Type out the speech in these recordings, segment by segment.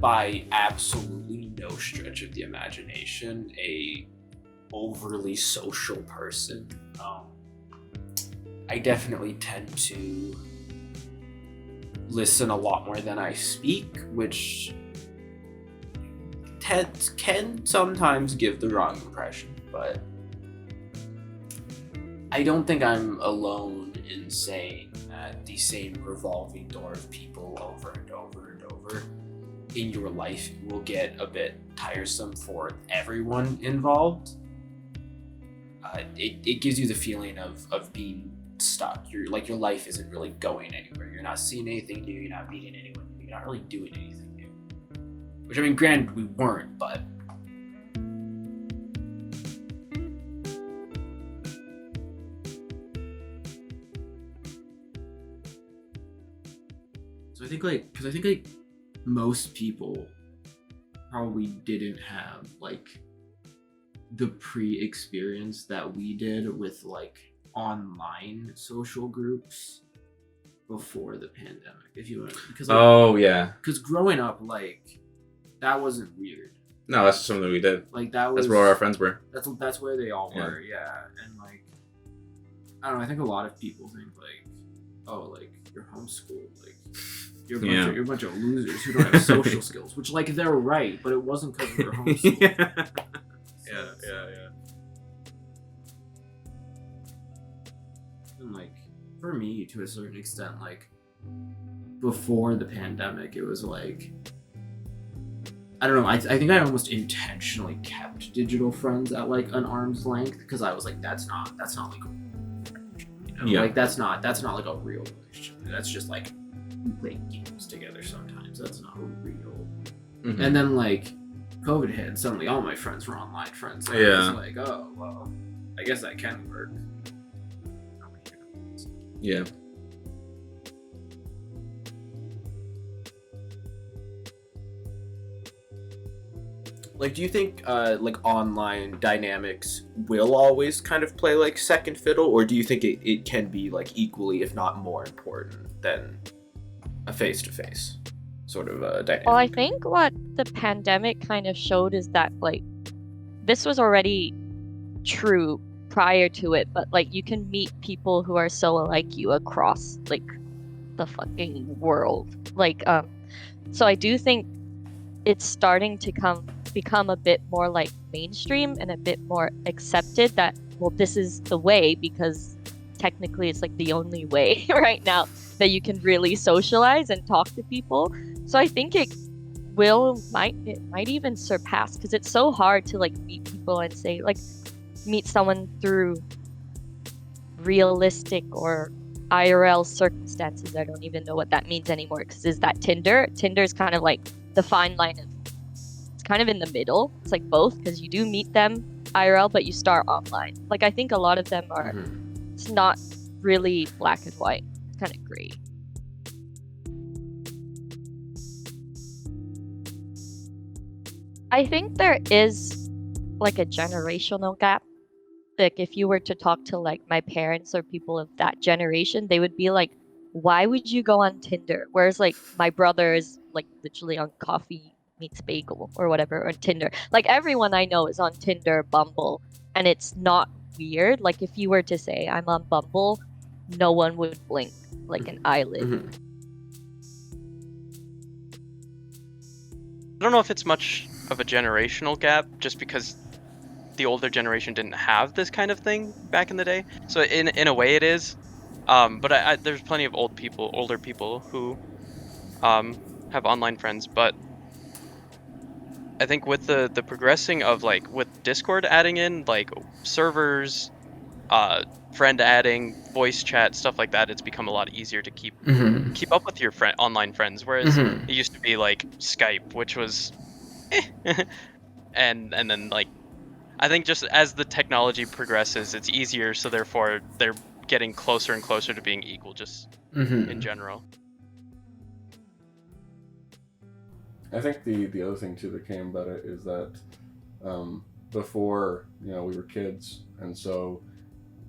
by absolutely no stretch of the imagination a overly social person. I definitely tend to listen a lot more than I speak, which can sometimes give the wrong impression, but I don't think I'm alone in saying that the same revolving door of people over and over and over in your life will get a bit tiresome for everyone involved. It gives you the feeling of being stuck. Your life isn't really going anywhere. You're not seeing anything new. You're not meeting anyone new. You're not really doing anything new. Which, I mean, granted, we weren't, but so I think like most people probably didn't have like the pre-experience that we did with like online social groups before the pandemic, if you want, because like, oh yeah, because growing up, like, that wasn't weird. no, that's just something we did. Like that's where our friends were. That's where they all were. Yeah. And like, I don't know, I think a lot of people think like, oh, like, you're homeschooled, like you're a bunch of losers who don't have social skills, which, like, they're right, but it wasn't because we were homeschooled. Yeah. And like, for me, to a certain extent, like, before the pandemic, it was like, I don't know, I think I almost intentionally kept digital friends at like an arm's length, because I was like, that's not like, you know, like that's not like a real relationship. That's just like, we play games together sometimes. That's not real. Mm-hmm. And then like COVID hit, and suddenly all my friends were online friends. So I was like, oh well, I guess that can work. Yeah. Like, do you think like online dynamics will always kind of play like second fiddle, or do you think it can be like equally, if not more important than a face-to-face sort of dynamic? Well, I think what the pandemic kind of showed is that like this was already true prior to it, but like you can meet people who are so like you across like the fucking world. Like so I do think it's starting to become a bit more like mainstream and a bit more accepted that, well, this is the way, because technically it's like the only way right now that you can really socialize and talk to people. So I think it might even surpass, because it's so hard to like meet people and say like meet someone through realistic or IRL circumstances. I don't even know what that means anymore, because is that Tinder? Tinder's kind of like the fine line of, it's kind of in the middle. It's like both, because you do meet them IRL, but you start online. Like, I think a lot of them are, it's not really black and white. It's kind of gray. I think there is like a generational gap. Like, if you were to talk to like my parents or people of that generation, they would be like, why would you go on Tinder? Whereas like my brother is like literally on Coffee Meets Bagel or whatever, or Tinder. Like, everyone I know is on Tinder, Bumble, and it's not weird. Like, if you were to say I'm on Bumble, no one would blink like an eyelid. I don't know if it's much of a generational gap, just because the older generation didn't have this kind of thing back in the day. So in a way it is. But there's plenty of older people who have online friends. But I think with the progressing of like with Discord adding in like servers, friend adding, voice chat, stuff like that, it's become a lot easier to keep up with your online friends. Whereas it used to be like Skype, which was and then like, I think just as the technology progresses, it's easier, so therefore they're getting closer and closer to being equal, just in general. I think the other thing too that came about it is that before, we were kids, and so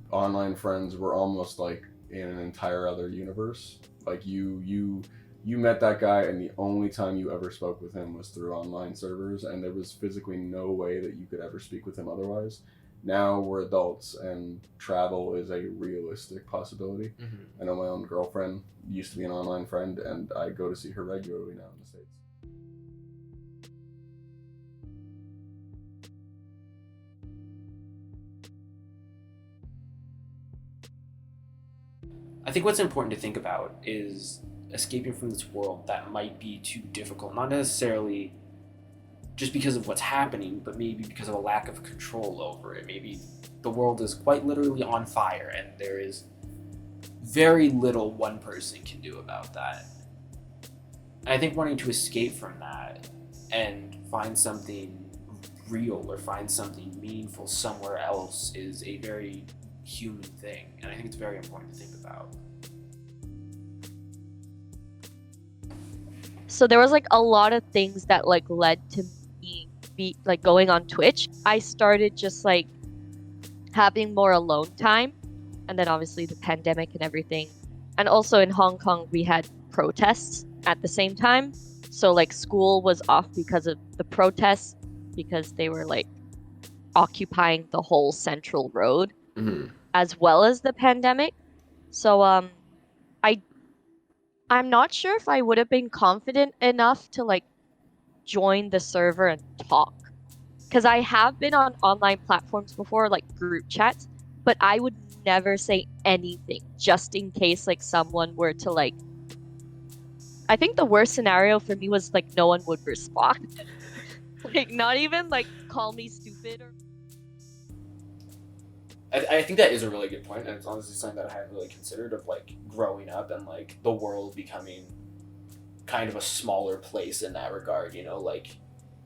online friends were almost like in an entire other universe. Like you you met that guy and the only time you ever spoke with him was through online servers, and there was physically no way that you could ever speak with him otherwise. Now we're adults and travel is a realistic possibility. I know my own girlfriend used to be an online friend, and I go to see her regularly now in the States. I think what's important to think about is escaping from this world that might be too difficult, not necessarily just because of what's happening, but maybe because of a lack of control over it. Maybe the world is quite literally on fire and there is very little one person can do about that. And I think wanting to escape from that and find something real or find something meaningful somewhere else is a very human thing, and I think it's very important to think about. So there was like a lot of things that like led to me be like going on Twitch. I started just like having more alone time, and then obviously the pandemic and everything. And also in Hong Kong we had protests at the same time. So like school was off because of the protests, because they were like occupying the whole central road. As well as the pandemic. So I'm not sure if I would have been confident enough to like join the server and talk, because I have been on online platforms before, like group chats, but I would never say anything just in case like someone were to like, I think the worst scenario for me was like no one would respond. Like not even like call me stupid or I think that is a really good point, and it's honestly something that I hadn't really considered, of like growing up and like the world becoming kind of a smaller place in that regard, you know, like,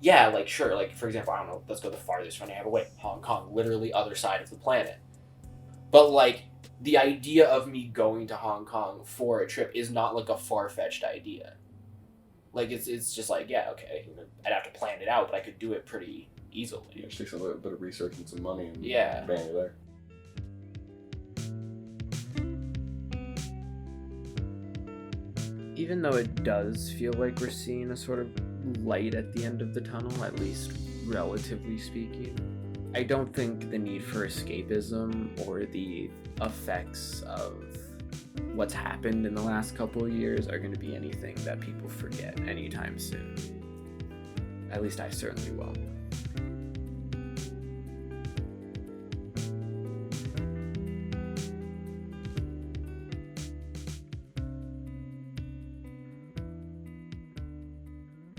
yeah, like sure, like for example, I don't know, let's go the farthest one I have away, Hong Kong, literally other side of the planet. But like the idea of me going to Hong Kong for a trip is not like a far-fetched idea. Like it's just like, yeah, okay, I'd have to plan it out, but I could do it pretty easily. It takes a little bit of research and some money, and Yeah. bang, you're there. Even though it does feel like we're seeing a sort of light at the end of the tunnel, at least relatively speaking, I don't think the need for escapism or the effects of what's happened in the last couple of years are going to be anything that people forget anytime soon. At least I certainly won't.